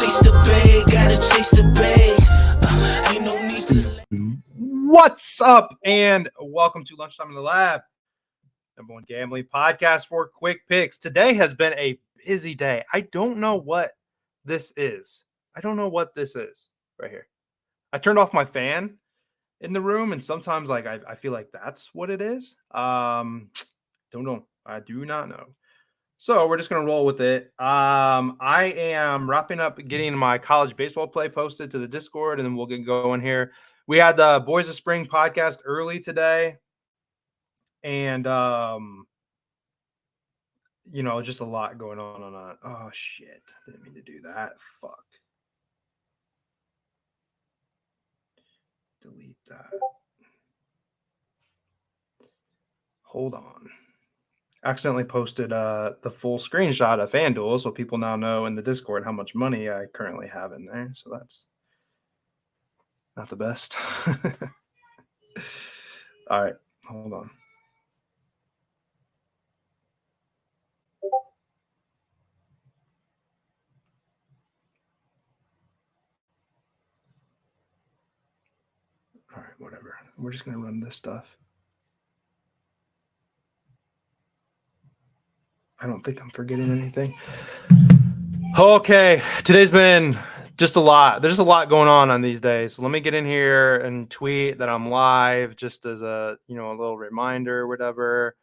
chase the bag, gotta chase the bag. Ain't no need to. What's up, and welcome to Lunchtime in the Lab, #1 gambling podcast for quick picks. Today has been a busy day. I don't know what this is. Right here. I turned off my fan in the room, and sometimes I feel like that's what it is. Don't know. I do not know. So we're just gonna roll with it. I am wrapping up getting my college baseball play posted to the Discord, and then we'll get going here. We had the Boys of Spring podcast early today, and just a lot going on that. Oh shit! Didn't mean to do that. Fuck. Delete that. Hold on. Accidentally posted the full screenshot of FanDuel, so people now know in the Discord how much money I currently have in there. So that's not the best. All right, hold on. All right, whatever. We're just gonna run this stuff. I don't think I'm forgetting anything. Okay, today's been just a lot. There's a lot going on these days. So let me get in here and tweet that I'm live, just as a a little reminder, whatever.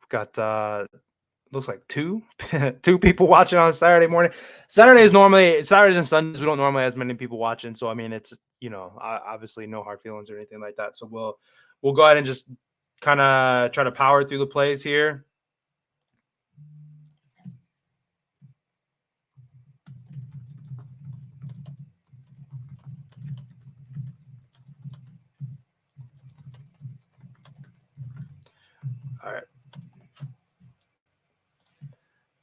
We've got looks like two people watching on Saturday morning. Saturdays and Sundays we don't normally have as many people watching. So I mean, it's obviously no hard feelings or anything like that. So we'll go ahead and just kind of try to power through the plays here. All right.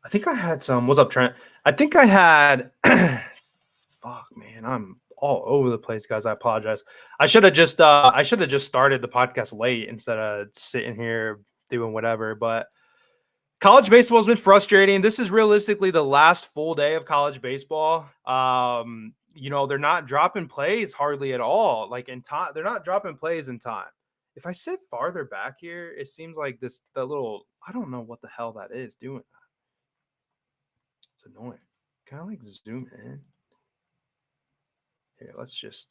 I think I had some. What's up, Trent? I think I had. Fuck, man, I'm all over the place, guys. I apologize. I should have just started the podcast late instead of sitting here doing whatever. But college baseball has been frustrating. This is realistically the last full day of college baseball. They're not dropping plays hardly at all. Like in time, they're not dropping plays in time. If I sit farther back here, it seems like I don't know what the hell that is doing that. It's annoying. Can I zoom in? Here, let's just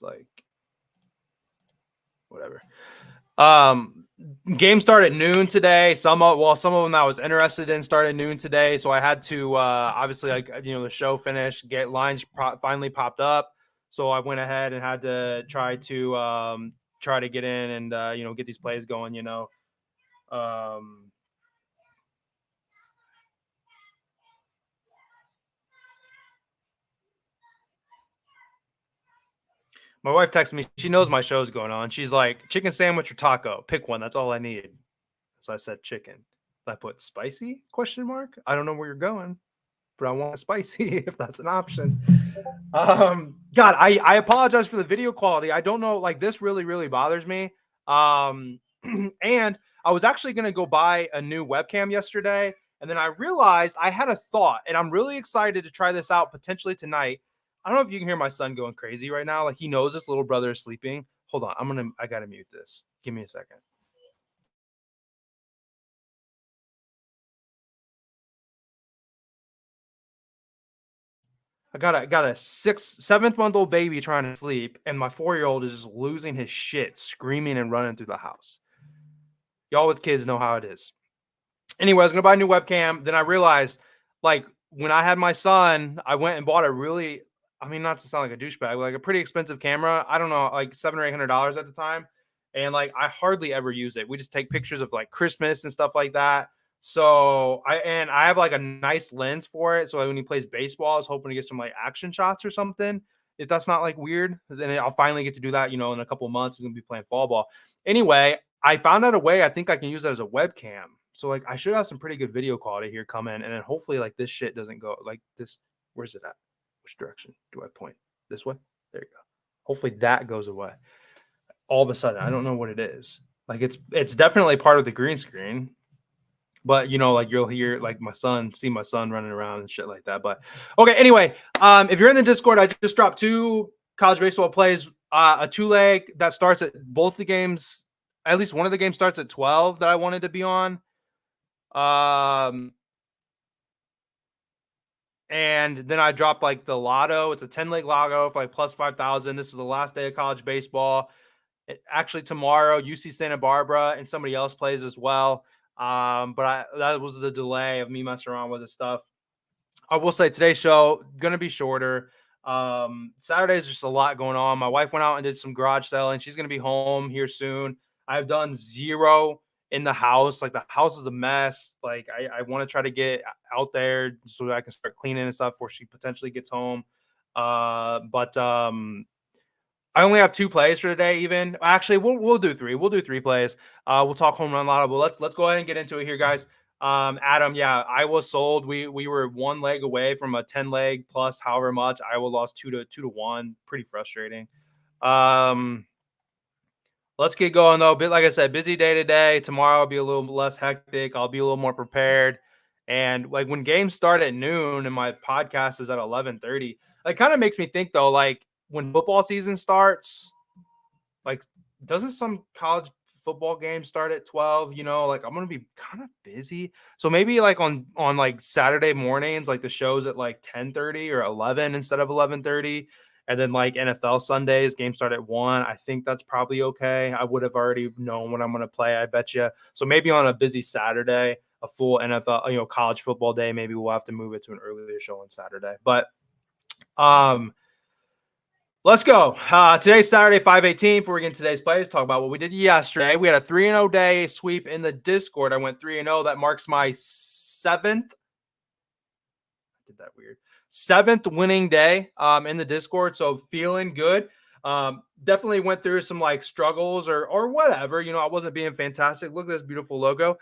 whatever. Game started at noon today. Some of them I was interested in started at noon today, so I had to obviously the show finished, get lines finally popped up, so I went ahead and had to try to get in and get these plays going. My wife texted me. She knows my show's going on. She's like, chicken sandwich or taco? Pick one. That's all I need. So I said chicken. I put spicy? ? I don't know where you're going, but I want spicy if that's an option. God, I apologize for the video quality. I don't know. This really, really bothers me. And I was actually going to go buy a new webcam yesterday. And then I realized I had a thought, and I'm really excited to try this out potentially tonight. I don't know if you can hear my son going crazy right now. He knows his little brother is sleeping. Hold on. I got to mute this. Give me a second. I got a 7-month-old baby trying to sleep, and my 4-year-old is just losing his shit, screaming and running through the house. Y'all with kids know how it is. Anyway, I was gonna buy a new webcam. Then I realized, when I had my son, I went and bought a really, not to sound like a douchebag, a pretty expensive camera. I don't know, $700 or $800 at the time, and I hardly ever use it. We just take pictures of Christmas and stuff like that. So I have a nice lens for it. So when he plays baseball, I was hoping to get some action shots or something. If that's not weird, then I'll finally get to do that. In a couple of months, he's gonna be playing fall ball. Anyway, I found out a way. I think I can use that as a webcam. So I should have some pretty good video quality here coming, and then hopefully this shit doesn't go this. Where's it at? Which direction do I point? This way? There you go. Hopefully that goes away. All of a sudden, I don't know what it is. It's definitely part of the green screen. But like you'll hear like see my son running around and shit like that. But okay, anyway, if you're in the Discord, I just dropped 2 college baseball plays, a 2-leg that starts at both the games. At least one of the games starts at 12 that I wanted to be on. And then I dropped like the lotto. It's a 10-leg lotto for like plus 5,000. This is the last day of college baseball. Actually, tomorrow, UC Santa Barbara and somebody else plays as well. But that was the delay of me messing around with this stuff. I will say today's show gonna be shorter. Saturday's just a lot going on. My wife went out and did some garage selling. She's gonna be home here soon. I've done 0 in the house. Like the house is a mess. Like I want to try to get out there so that I can start cleaning and stuff before she potentially gets home. But I only have 2 plays for today. Even actually, we'll do 3. We'll do 3 plays. We'll talk home run lotto. But let's go ahead and get into it here, guys. Adam, yeah, Iowa sold. We were 1 leg away from a 10-leg plus however much. Iowa lost 2-1. Pretty frustrating. Let's get going though. But like I said, busy day today. Tomorrow will be a little less hectic. I'll be a little more prepared. And like when games start at noon and my podcast is at 11:30, it kind of makes me think though, like when football season starts, like doesn't some college football games start at 12? Like I'm gonna be kind of busy. So maybe like on like Saturday mornings, like the shows at like 10:30 or 11 instead of 11:30. And then like NFL Sundays, games start at 1. I think that's probably okay. I would have already known what I'm gonna play, I bet you. So maybe on a busy Saturday, a full NFL, college football day, maybe we'll have to move it to an earlier show on Saturday. But let's go. Today's Saturday, 5/18. Before we get into today's plays, talk about what we did yesterday. We had a 3-0 day sweep in the Discord. I went 3-0. That marks my 7th. I did that weird. 7th winning day in the Discord. So feeling good. Definitely went through some like struggles or whatever. I wasn't being fantastic. Look at this beautiful logo.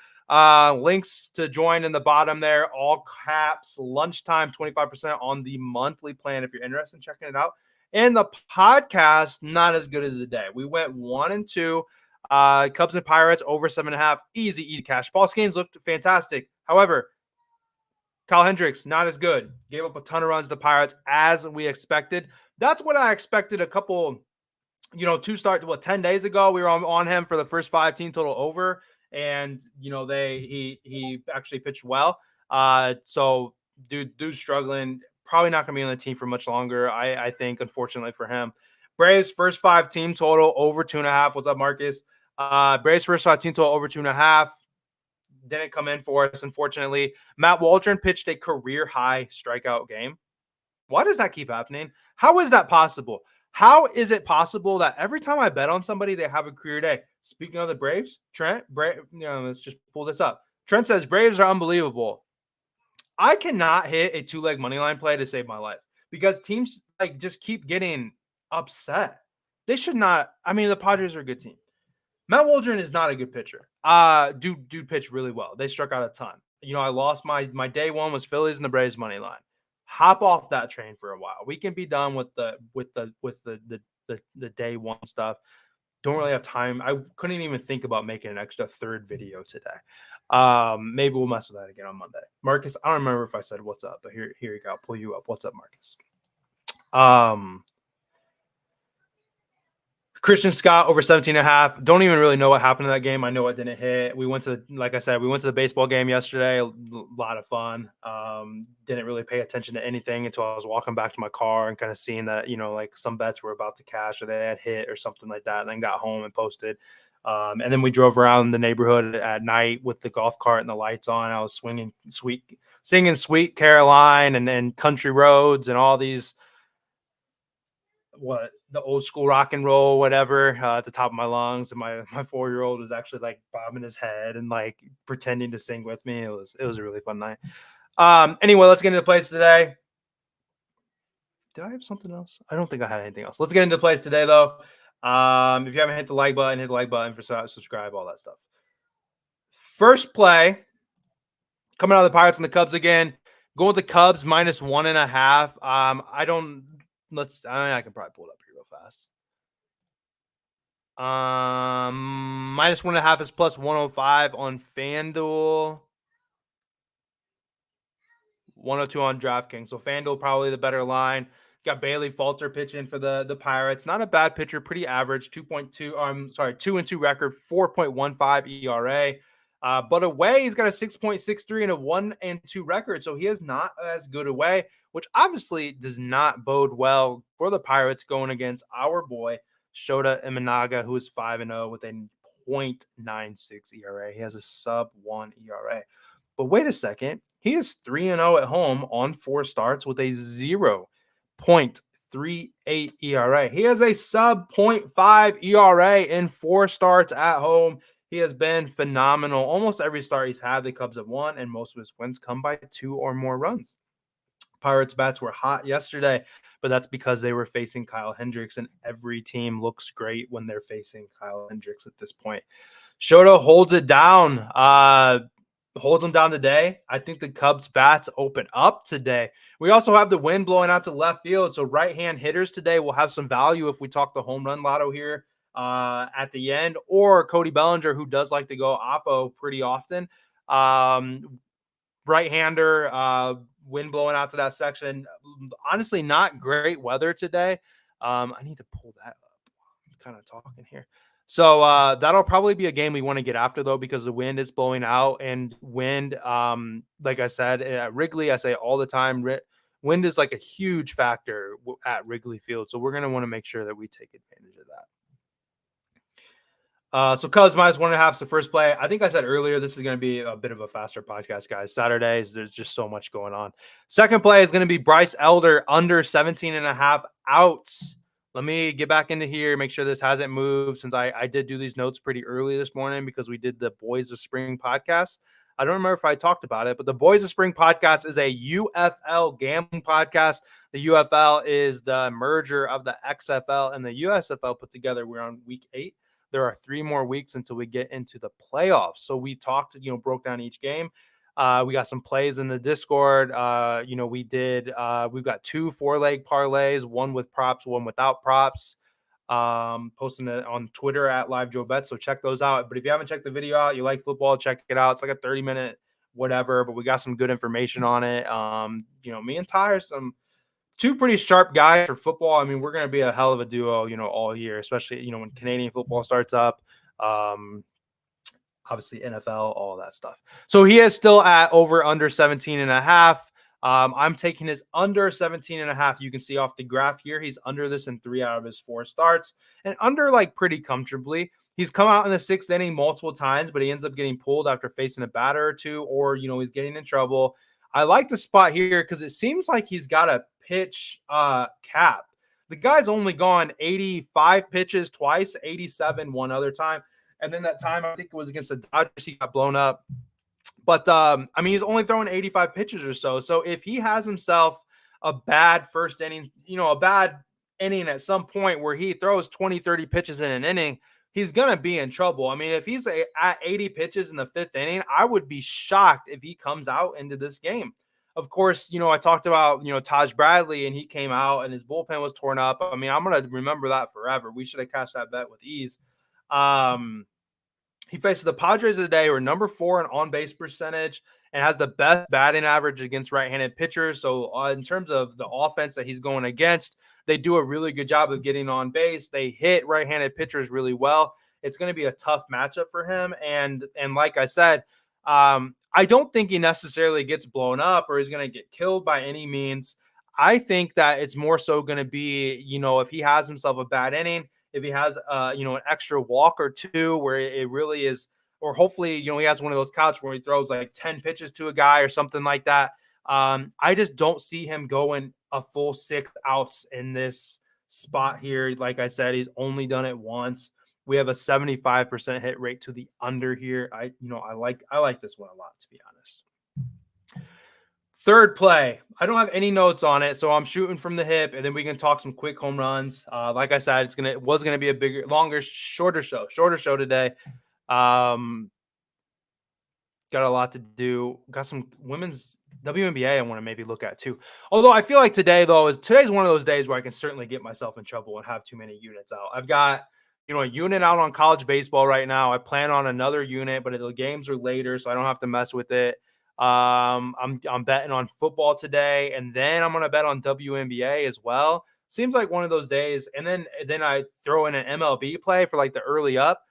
Links to join in the bottom there, all caps. Lunchtime, 25% on the monthly plan if you're interested in checking it out. And the podcast, not as good as the day. We went 1-2. Cubs and Pirates over 7.5. Easy cash. Paul Skeens looked fantastic. However, Kyle Hendricks, not as good. Gave up a ton of runs to the Pirates as we expected. That's what I expected a couple, 10 days ago. We were on him for the first 5 team total over. And, he actually pitched well. So dude's struggling. Probably not going to be on the team for much longer, I think, unfortunately for him. Braves first 5 team total over 2.5. What's up, Marcus? Braves first 5 team total over 2.5. Didn't come in for us, unfortunately. Matt Waldron pitched a career-high strikeout game. Why does that keep happening? How is that possible? How is it possible that every time I bet on somebody, they have a career day? Speaking of the Braves, Trent, let's just pull this up. Trent says Braves are unbelievable. I cannot hit a 2-leg money line play to save my life because teams like just keep getting upset. They should not. I mean, the Padres are a good team. Matt Waldron is not a good pitcher. Dude pitched really well. They struck out a ton. I lost my day one was Phillies and the Braves money line. Hop off that train for a while. We can be done with the day one stuff. Don't really have time. I couldn't even think about making an extra 3rd video today. Maybe we'll mess with that again on Monday. Marcus, I don't remember if I said what's up, but here you go. I'll pull you up. What's up, Marcus? Christian Scott over 17.5. Don't even really know what happened in that game. I know it didn't hit. We went to the baseball game yesterday. A lot of fun. Didn't really pay attention to anything until I was walking back to my car and kind of seeing that, like some bets were about to cash or they had hit or something like that. And then got home and posted. And then we drove around the neighborhood at night with the golf cart and the lights on. I was singing Sweet Caroline and Country Roads and all these, the old school rock and roll, whatever, at the top of my lungs. And my 4-year-old was actually like bobbing his head and like pretending to sing with me. It was a really fun night. Anyway, let's get into the plays today. Did I have something else? I don't think I had anything else. Let's get into the plays today though. If you haven't hit the like button, hit the like button, for subscribe, all that stuff. First play coming out of the Pirates and the Cubs again. Go with the Cubs minus 1.5. I can probably pull it up here real fast. Minus 1.5 is plus 105 on FanDuel. 102 on DraftKings. So FanDuel probably the better line. Got Bailey Falter pitching for the Pirates. Not a bad pitcher, pretty average. 2-2 record, 4.15 ERA. But away, he's got a 6.63 and a 1-2 record. So he is not as good away, which obviously does not bode well for the Pirates going against our boy, Shota Imanaga, who is 5-0 with a 0.96 ERA. He has a sub 1 ERA. But wait a second. He is 3-0 at home on 4 starts with a 0.38 ERA. He has a sub 0.5 ERA in 4 starts at home. He has been phenomenal. Almost every start he's had, the Cubs have won, and most of his wins come by 2 or more runs. Pirates bats were hot yesterday, but that's because they were facing Kyle Hendricks, and every team looks great when they're facing Kyle Hendricks at this point. Shota holds it down. Holds them down today. I think the Cubs bats open up today. We also have the wind blowing out to left field. So right-hand hitters today will have some value if we talk the home run lotto here at the end, or Cody Bellinger, who does like to go oppo pretty often. Right-hander, wind blowing out to that section. Honestly, not great weather today. I need to pull that up. I'm kind of talking here. So that'll probably be a game we want to get after, though, because the wind is blowing out, and wind, like I said, at Wrigley, I say all the time, wind is like a huge factor at Wrigley Field. So we're going to want to make sure that we take advantage of that. So Cubs -1.5 is the first play. I think I said earlier, this is going to be a bit of a faster podcast, guys. Saturdays, there's just so much going on. Second play is going to be Bryce Elder under 17.5 outs. Let me get back into here, make sure this hasn't moved, since I did do these notes pretty early this morning because we did the Boys of Spring podcast. I don't remember if I talked about it, but the Boys of Spring podcast is a UFL gambling podcast. The UFL is the merger of the XFL and the USFL put together. We're on week 8. There are 3 more weeks until we get into the playoffs. So we talked, broke down each game. We got some plays in the Discord. We've got 2 4-leg parlays, one with props, one without props. Posting it on Twitter at LiveJoeBets. So check those out. But if you haven't checked the video out, you like football, check it out. It's like a 30-minute whatever, but we got some good information on it. Me and Ty are 2 pretty sharp guys for football. I mean, we're going to be a hell of a duo, all year, especially, when Canadian football starts up. Obviously NFL, all that stuff. So he is still at over under 17.5. I'm taking his under 17.5. You can see off the graph here, he's under this in 3 out of his 4 starts, and under pretty comfortably. He's come out in the 6th inning multiple times, but he ends up getting pulled after facing a batter or 2, or, he's getting in trouble. I like the spot here because it seems like he's got a pitch cap. The guy's only gone 85 pitches twice, 87 one other time. And then that time, I think it was against the Dodgers, he got blown up. But, he's only throwing 85 pitches or so. So if he has himself a bad first inning, a bad inning at some point where he throws 20, 30 pitches in an inning, he's going to be in trouble. I mean, if he's at 80 pitches in the 5th inning, I would be shocked if he comes out into this game. Of course, I talked about, Taj Bradley, and he came out and his bullpen was torn up. I mean, I'm going to remember that forever. We should have cashed that bet with ease. He faces the Padres today, who are number 4 in on-base percentage and has the best batting average against right-handed pitchers. So in terms of the offense that he's going against, they do a really good job of getting on base. They hit right-handed pitchers really well. It's going to be a tough matchup for him. And like I said, I don't think he necessarily gets blown up or is going to get killed by any means. I think that it's more so going to be, if he has himself a bad inning, if he has, an extra walk or 2 where it really is, or hopefully, he has one of those counts where he throws 10 pitches to a guy or something like that. I just don't see him going a full 6 outs in this spot here. Like I said, he's only done it once. We have a 75% hit rate to the under here. I like this one a lot, to be honest. Third play, I don't have any notes on it, so I'm shooting from the hip, and then we can talk some quick home runs. Like I said, it was gonna be a bigger, longer, shorter show today. Got a lot to do. Got some women's WNBA I want to maybe look at too. Although I feel like today's one of those days where I can certainly get myself in trouble and have too many units out. I've got a unit out on college baseball right now. I plan on another unit, but the games are later, so I don't have to mess with it. I'm betting on football today, and then I'm gonna bet on WNBA as well. Seems like one of those days, and then I throw in an MLB play for like the early up.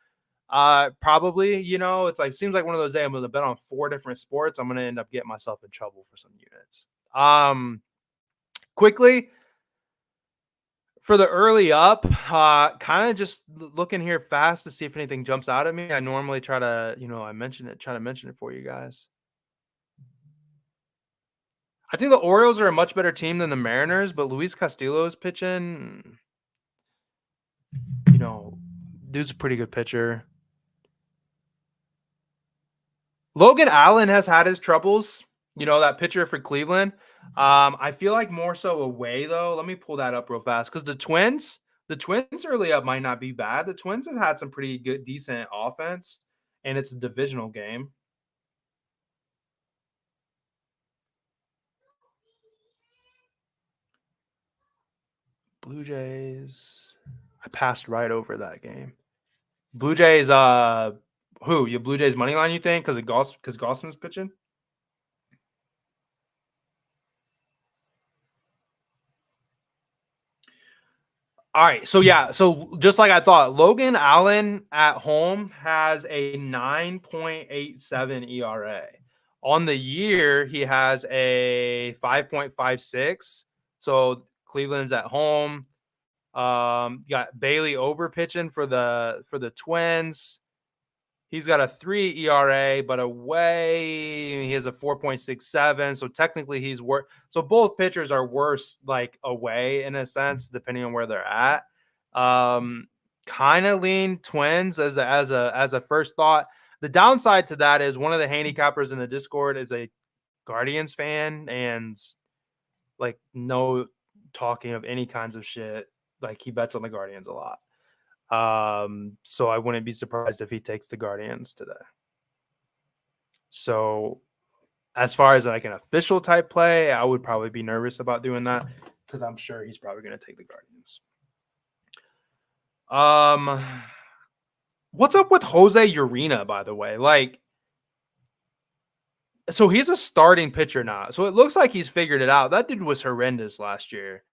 Probably, it's like seems like one of those days I'm gonna bet on 4 different sports. I'm gonna end up getting myself in trouble for some units. Quickly for the early up, kind of just looking here fast to see if anything jumps out at me. I normally try to, try to mention it for you guys. I think the Orioles are a much better team than the Mariners, but Luis Castillo is pitching. You know, dude's a pretty good pitcher. Logan Allen has had his troubles. That pitcher for Cleveland. I feel like more so away though. Let me pull that up real fast because the Twins early up might not be bad. The Twins have had some pretty good, decent offense, and it's a divisional game. Blue Jays. I passed right over that game. Blue Jays. Who? Your Blue Jays money line? You think because Gossman's pitching? All right. So yeah. So just like I thought, Logan Allen at home has a 9.87 ERA. On the year, he has a 5.56. So Cleveland's at home. You got Bailey Ober pitching for the Twins. He's got a 3 ERA, but away he has a 4.67. So technically he's worse. So both pitchers are worse like away in a sense, depending on where they're at. Kind of lean Twins as a first thought. The downside to that is one of the handicappers in the Discord is a Guardians fan and like no talking of any kinds of shit. Like he bets on the Guardians a lot. So I wouldn't be surprised if he takes the Guardians today. So as far as like an official type play, I would probably be nervous about doing that because I'm sure he's probably going to take the Guardians. What's up with Jose Urena, by the way? Like, so he's a starting pitcher now. So it looks like he's figured it out. That dude was horrendous last year.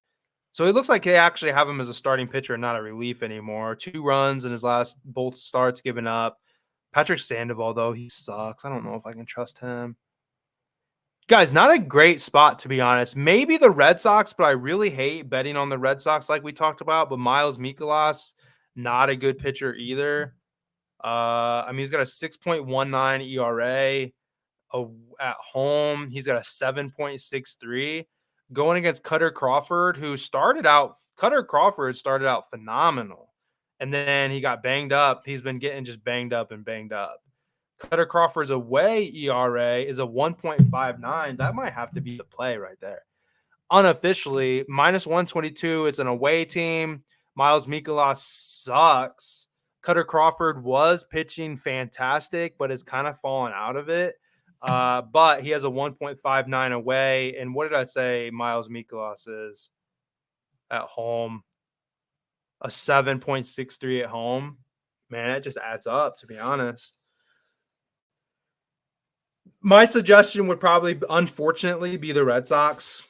So it looks like they actually have him as a starting pitcher and not a relief anymore. 2 runs in his last both starts given up. Patrick Sandoval, though, he sucks. I don't know if I can trust him. Guys, not a great spot, to be honest. Maybe the Red Sox, but I really hate betting on the Red Sox like we talked about. But Miles Mikolas, not a good pitcher either. He's got a 6.19 ERA. At home, he's got a 7.63. Going against Cutter Crawford, Cutter Crawford started out phenomenal. And then he got banged up. He's been getting just banged up and banged up. Cutter Crawford's away ERA is a 1.59. That might have to be the play right there. Unofficially, minus 122. It's an away team. Miles Mikolas sucks. Cutter Crawford was pitching fantastic, but has kind of fallen out of it. But he has a 1.59 away. And what did I say Miles Mikolas is at home? A 7.63 at home. Man, it just adds up, to be honest. My suggestion would probably, unfortunately, be the Red Sox.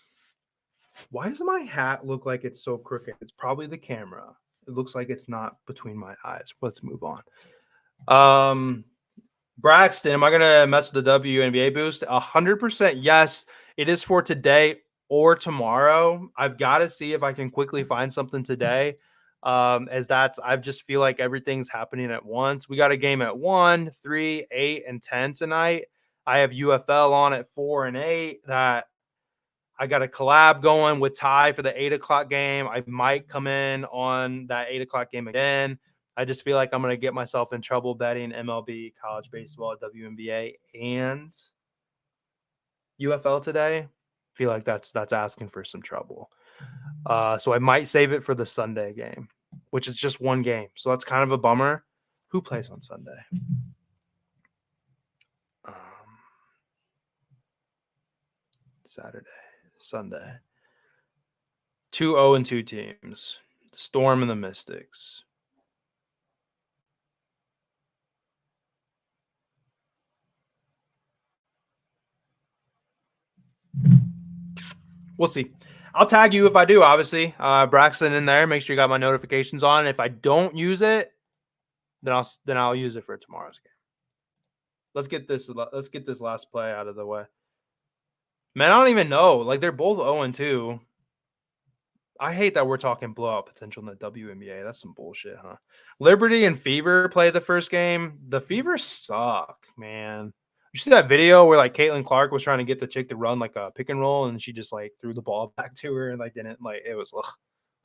Why does my hat look like it's so crooked? It's probably the camera. It looks like it's not between my eyes. Let's move on. Braxton, am I going to mess with the WNBA boost? 100% yes. It is for today or tomorrow. I've got to see if I can quickly find something today. I just feel like everything's happening at once. We got a game at 1, 3, 8, and 10 tonight. I have UFL on at 4 and 8 that I got a collab going with Ty for the 8 o'clock game. I might come in on that 8 o'clock game again. I just feel like I'm going to get myself in trouble betting MLB, college baseball, WNBA, and UFL today. I feel like that's asking for some trouble. So I might save it for the Sunday game, which is just one game. So that's kind of a bummer. Who plays on Sunday? Saturday, Sunday. 2-0-2 teams. The Storm and the Mystics. We'll see. I'll tag you if I do, obviously. Braxton in there. Make sure you got my notifications on. If I don't use it, then I'll use it for tomorrow's game. Let's get this last play out of the way. Man, I don't even know. Like, they're both 0-2. I hate that we're talking blowout potential in the WNBA. That's some bullshit, huh? Liberty and Fever played the first game. The Fever suck, man. You see that video where like Caitlin Clark was trying to get the chick to run like a pick and roll, and she just like threw the ball back to her and like didn't like it was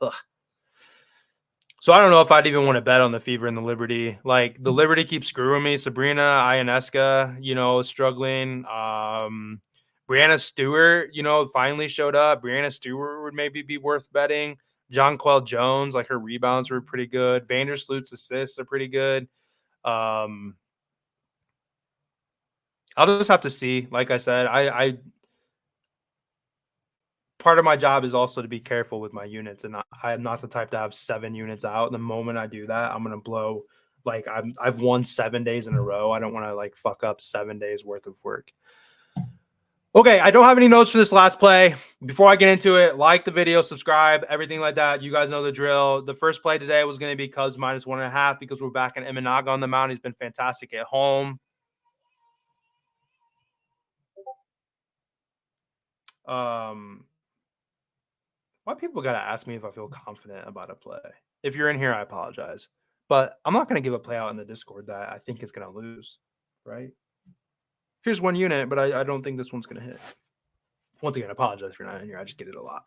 ugh. So I don't know if I'd even want to bet on the Fever and the Liberty. Like the Liberty keeps screwing me. Sabrina Ionescu, struggling. Brianna Stewart, finally showed up. Brianna Stewart would maybe be worth betting. Jonquel Jones, like her rebounds were pretty good. Vandersloot's assists are pretty good. I'll just have to see. Like I said, I part of my job is also to be careful with my units, and I am not the type to have 7 units out. The moment I do that, I'm gonna blow. Like I've won 7 days in a row. I don't want to like fuck up 7 days worth of work. Okay, I don't have any notes for this last play. Before I get into it, like the video, subscribe, everything like that. You guys know the drill. The first play today was going to be Cubs -1.5 because we're back in Imanaga on the mound. He's been fantastic at home. Why people got to ask me if I feel confident about a play? If you're in here, I apologize. But I'm not going to give a play out in the Discord that I think is going to lose, right? Here's one unit, but I don't think this one's going to hit. Once again, I apologize if you're not in here. I just get it a lot.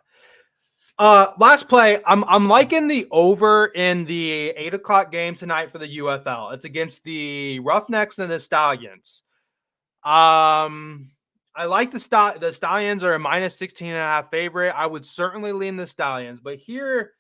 Last play. I'm liking the over in the 8:00 game tonight for the UFL. It's against the Roughnecks and the Stallions. I like the Stallions are a -16.5 favorite. I would certainly lean the Stallions, but here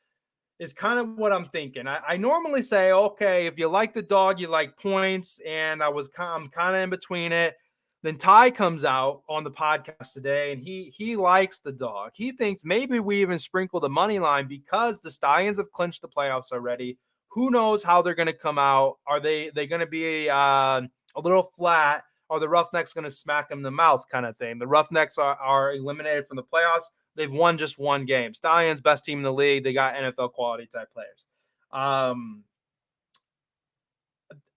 is kind of what I'm thinking. I normally say, okay, if you like the dog, you like points, and I'm kind of in between it. Then Ty comes out on the podcast today, and he likes the dog. He thinks maybe we even sprinkle the money line because the Stallions have clinched the playoffs already. Who knows how they're going to come out? Are they going to be a little flat? Are the Roughnecks going to smack them in the mouth kind of thing? The Roughnecks are eliminated from the playoffs. They've won just one game. Stallions, best team in the league. They got NFL quality type players.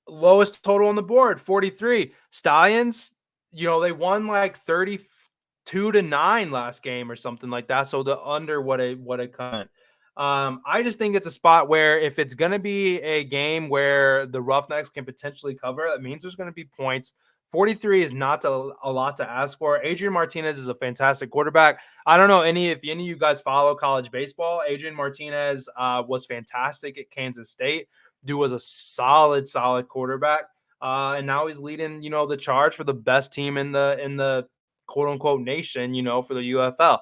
Lowest total on the board, 43. Stallions, they won like 32-9 last game or something like that. So the under what a cut. I just think it's a spot where if it's going to be a game where the Roughnecks can potentially cover, that means there's going to be points. 43 is not a lot to ask for. Adrian Martinez is a fantastic quarterback. I don't know if any of you guys follow college baseball. Adrian Martinez was fantastic at Kansas State. Dude was a solid quarterback. And now he's leading, the charge for the best team in the quote unquote nation, for the UFL.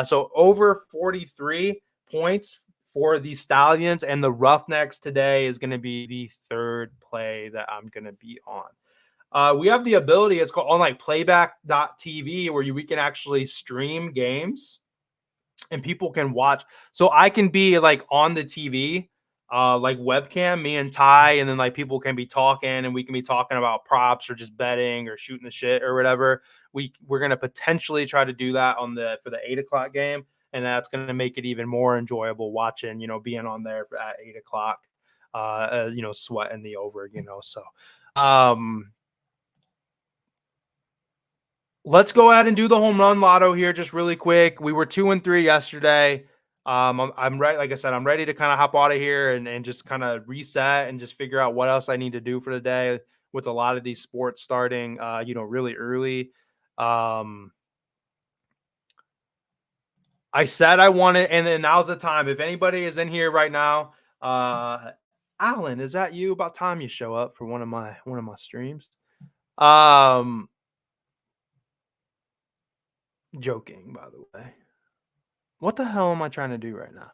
So over 43 points for the Stallions and the Roughnecks today is going to be the third play that I'm going to be on. We have the ability, it's called on like playback.tv, where we can actually stream games and people can watch. So I can be like on the TV, like webcam, me and Ty, and then like people can be talking and we can be talking about props or just betting or shooting the shit or whatever. We're going to potentially try to do that for the 8:00 game. And that's going to make it even more enjoyable watching, being on there at 8:00, sweating the over, so, let's go ahead and do the home run lotto here just really quick. We were 2-3 yesterday. I'm ready. Like I said, I'm ready to kind of hop out of here and just kind of reset and just figure out what else I need to do for the day with a lot of these sports starting, really early. I said I wanted, and then now's the time. If anybody is in here right now, Alan, is that you? About time you show up for one of my streams. Joking, by the way. What the hell am I trying to do right now?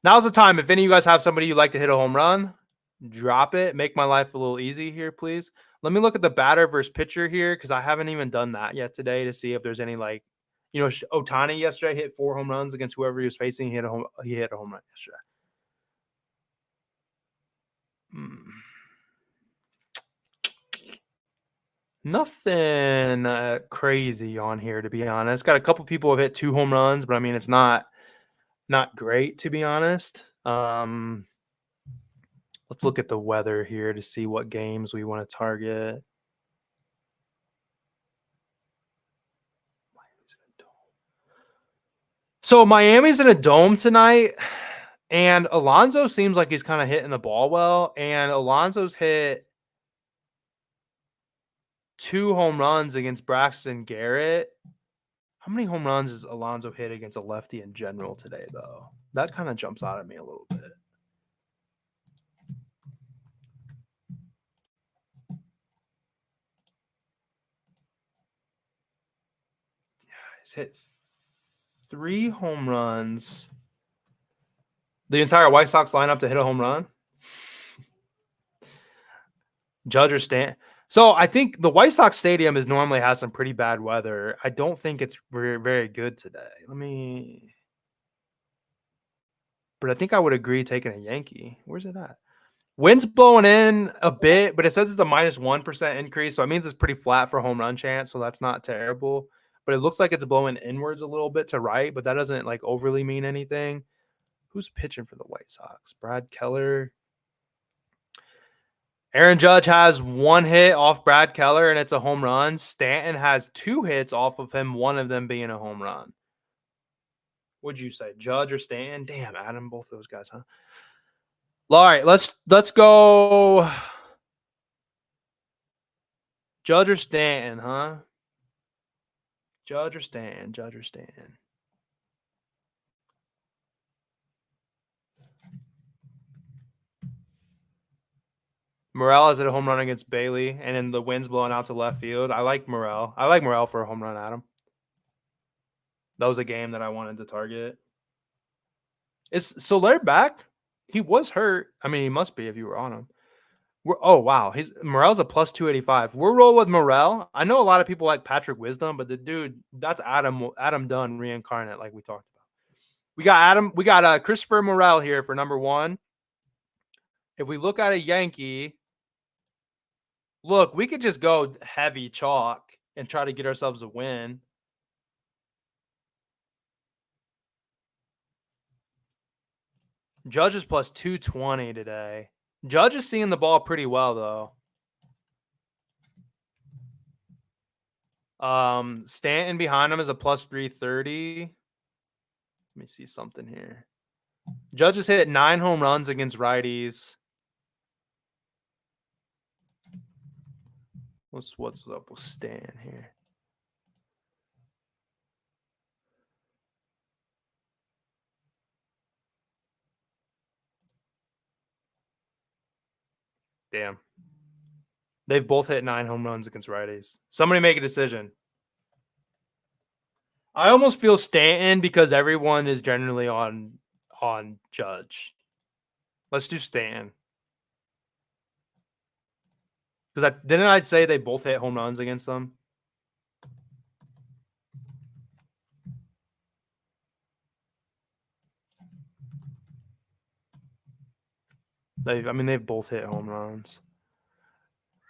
Now's the time. If any of you guys have somebody you'd like to hit a home run, drop it. Make my life a little easy here, please. Let me look at the batter versus pitcher here because I haven't even done that yet today to see if there's any Ohtani yesterday hit 4 home runs against whoever he was facing. He hit a home run yesterday. Nothing crazy on here, to be honest. Got a couple people have hit 2 home runs, but I mean it's not great, to be honest. Let's look at the weather here to see what games we want to target. So Miami's in a dome tonight, and Alonso seems like he's kind of hitting the ball well, and Alonso's hit 2 home runs against Braxton Garrett. How many home runs has Alonso hit against a lefty in general today, though? That kind of jumps out at me a little bit. He's hit 3 home runs. The entire White Sox lineup to hit a home run? Judge or Stanton? So I think the White Sox stadium is normally has some pretty bad weather. I don't think it's very, very good today. But I think I would agree taking a Yankee. Where's it at? Wind's blowing in a bit, but it says it's a minus 1% increase. So it means it's pretty flat for home run chance. So that's not terrible. But it looks like it's blowing inwards a little bit to right, but that doesn't like overly mean anything. Who's pitching for the White Sox? Brad Keller. Aaron Judge has 1 hit off Brad Keller, and it's a home run. Stanton has 2 hits off of him, one of them being a home run. What'd you say, Judge or Stanton? Damn, Adam, both those guys, huh? All right, let's go. Judge or Stanton, huh? Judge or Stanton? Judge or Stanton? Morel is at a home run against Bailey, and then the wind's blowing out to left field. I like Morel. I like Morel for a home run, Adam. That was a game that I wanted to target. Is Soler back? He was hurt. I mean, he must be if you were on him. Oh wow, Morel's a plus 285. We're rolling with Morel. I know a lot of people like Patrick Wisdom, but the dude, that's Adam Dunn reincarnate, like we talked about. We got Christopher Morel here for number 1. If we look at a Yankee, look, we could just go heavy chalk and try to get ourselves a win. Judge is plus 220 today. Judge is seeing the ball pretty well, though. Stanton behind him is a plus 330. Let me see something here. Judge has hit 9 home runs against righties. What's up with Stan here? Damn. They've both hit 9 home runs against righties. Somebody make a decision. I almost feel Stanton because everyone is generally on Judge. Let's do Stanton. Because didn't I say they both hit home runs against them? They've both hit home runs.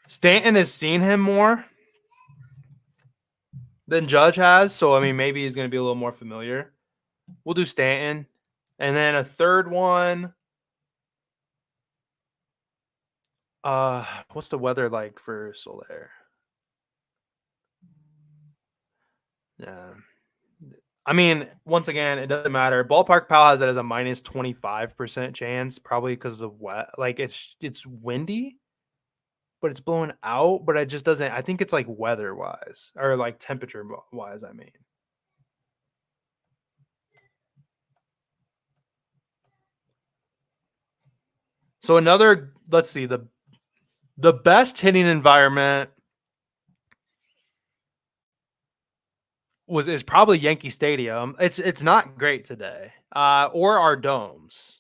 Stanton has seen him more than Judge has, so I mean maybe he's going to be a little more familiar. We'll do Stanton, and then a third one. What's the weather like for Soler? Yeah. I mean, once again, it doesn't matter. Ballpark Pal has it as a minus 25% chance, probably because of the wet. Like it's windy, but it's blowing out. But it just doesn't. I think it's like weather wise or like temperature wise. I mean, so let's see the best hitting environment is probably Yankee Stadium. It's not great today, or our domes.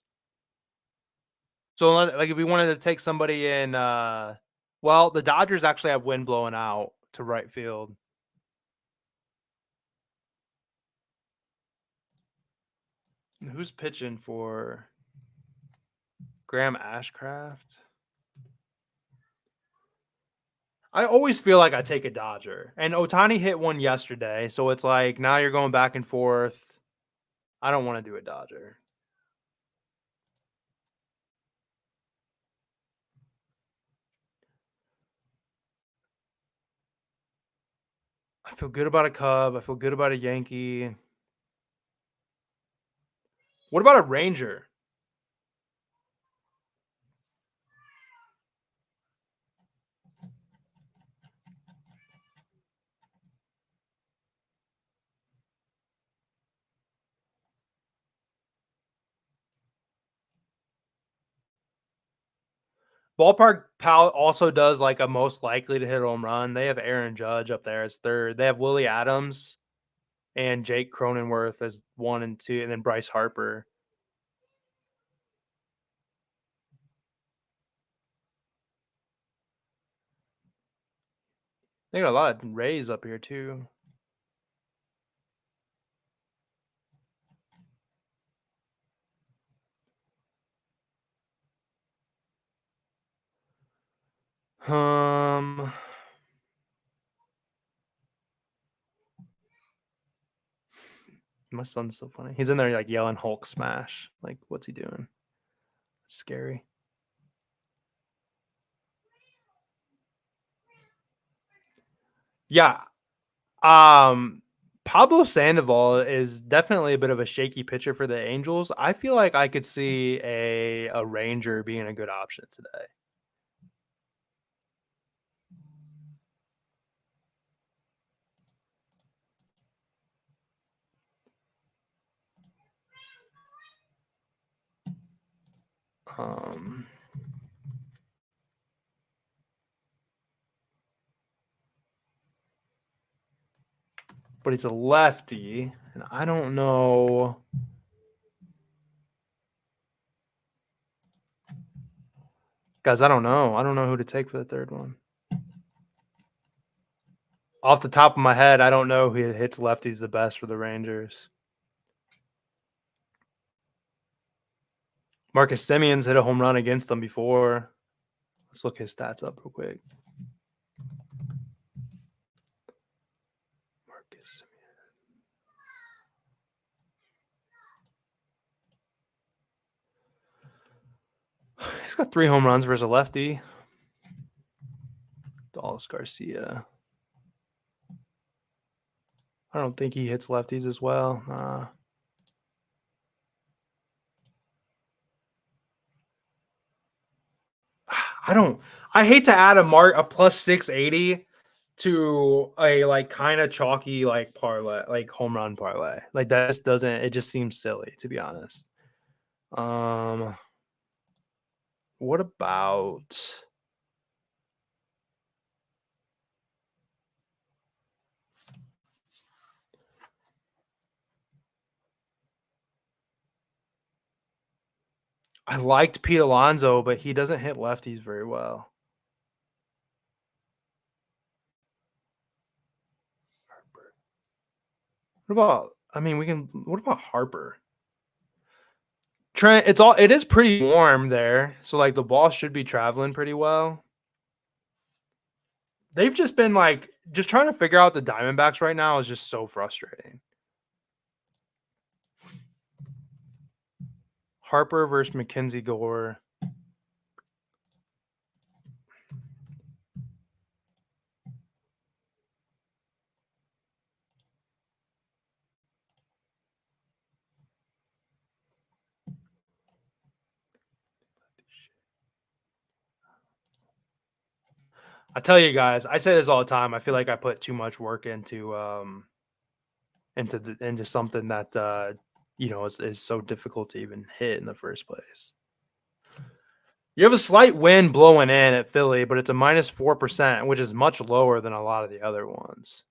So like if we wanted to take somebody in, well, the Dodgers actually have wind blowing out to right field. Who's pitching for Graham Ashcraft? I always feel like I take a Dodger, and Otani hit one yesterday, so it's like now you're going back and forth. I don't want to do a Dodger. I feel good about a Cub. I feel good about a Yankee. What about a Ranger? Ballpark Pal also does like a most likely to hit a home run. They have Aaron Judge up there as third. They have Willie Adams and Jake Cronenworth as 1 and 2, and then Bryce Harper. They got a lot of Rays up here too. Um, my son's so funny. He's in there like yelling Hulk smash. Like, what's he doing? It's scary. Yeah. Pablo Sandoval is definitely a bit of a shaky pitcher for the Angels. I feel like I could see a Ranger being a good option today. Um, but he's a lefty, and I don't know. Guys, I don't know. I don't know who to take for the third one. Off the top of my head, I don't know who hits lefties the best for the Rangers. Marcus Simeon's hit a home run against them before. Let's look his stats up real quick. Marcus Simeon. He's got 3 home runs versus a lefty. Dallas Garcia. I don't think he hits lefties as well. I hate to add a plus 680 to a like kind of chalky like parlay, like home run parlay. Like that just doesn't, it just seems silly to be honest. What about I liked Pete Alonso, but he doesn't hit lefties very well. What about? I mean, we can. What about Harper? Trent, it is pretty warm there, so like the ball should be traveling pretty well. They've just been like just trying to figure out the Diamondbacks right now is just so frustrating. Harper versus Mackenzie Gore. I tell you guys, I say this all the time. I feel like I put too much work into something that is so difficult to even hit in the first place. You have a slight wind blowing in at Philly, but it's a -4%, which is much lower than a lot of the other ones.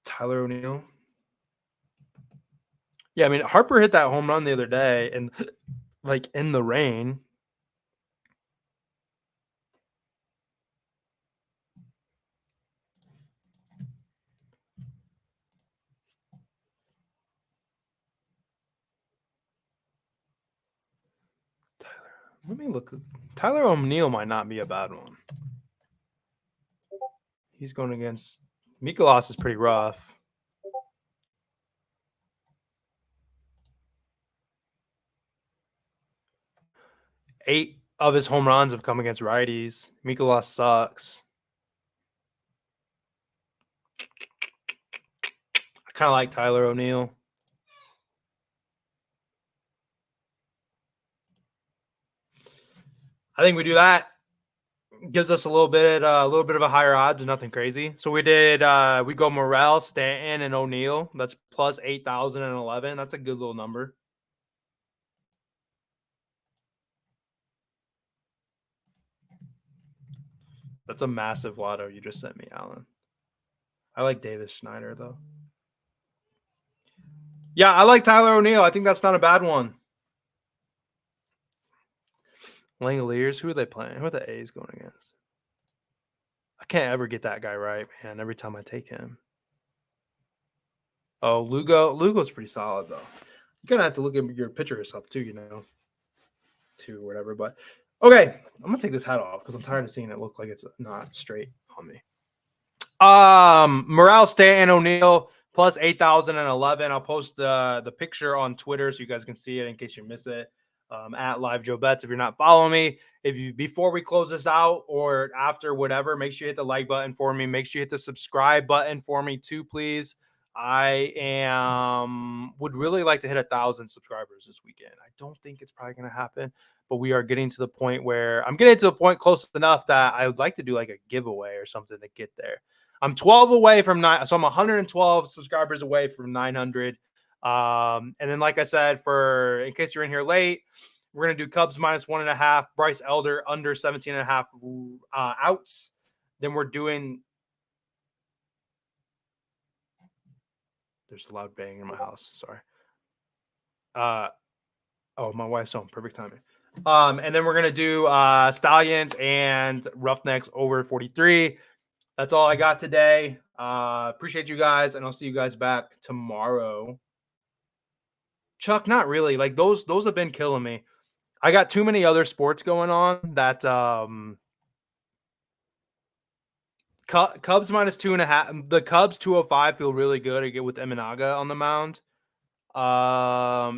Tyler O'Neill. Yeah, I mean Harper hit that home run the other day, and like in the rain. Let me look. Tyler O'Neill might not be a bad one. He's going against Mikolas is pretty rough. Eight of his home runs have come against righties. Mikolas sucks. I kind of like Tyler O'Neill. I think we do that. Gives us a little bit of a higher odds, nothing crazy. So we did we go Morel, Stanton, and O'Neill. That's plus 8,011. That's a good little number. That's a massive lotto you just sent me, Alan. I like Davis Schneider though. Yeah, I like Tyler O'Neill. I think that's not a bad one. Langoliers, who are they playing? Who are the A's going against? I can't ever get that guy right, man. Every time I take him. Oh, Lugo. Lugo's pretty solid though. You're gonna have to look at your picture yourself too, you know, to whatever. But okay, I'm gonna take this hat off because I'm tired of seeing it look like it's not straight on me. Morale, Stanton, O'Neill plus 8,011. I'll post the picture on Twitter so you guys can see it in case you miss it. At Live Joe Betts. If you're not following me, if you before we close this out or after whatever, make sure you hit the like button for me. Make sure you hit the subscribe button for me too, please. I would really like to hit 1,000 subscribers this weekend. I don't think it's probably going to happen, but we are getting to the point where I'm getting to the point close enough that I would like to do like a giveaway or something to get there. I'm 12 away from 9, so I'm 112 subscribers away from 900. And then, like I said, in case you're in here late, we're going to do Cubs minus 1.5, Bryce Elder under 17.5 outs. Then we're doing. There's a loud bang in my house. Sorry. Oh, my wife's home. Perfect timing. And then we're going to do Stallions and Roughnecks over 43. That's all I got today. Appreciate you guys, and I'll see you guys back tomorrow. Chuck, not really. Like those have been killing me. I got too many other sports going on that Cubs minus 2.5. The Cubs 205 feel really good. I get with Eminaga on the mound.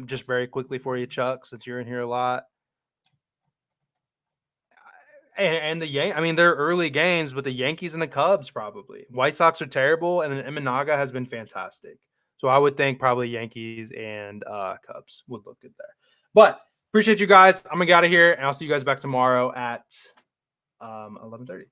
Just very quickly for you, Chuck, since you're in here a lot. And I mean, they're early games, but the Yankees and the Cubs probably. White Sox are terrible, and then Eminaga has been fantastic. So I would think probably Yankees and Cubs would look good there. But appreciate you guys. I'm gonna get out of here, and I'll see you guys back tomorrow at 11:30.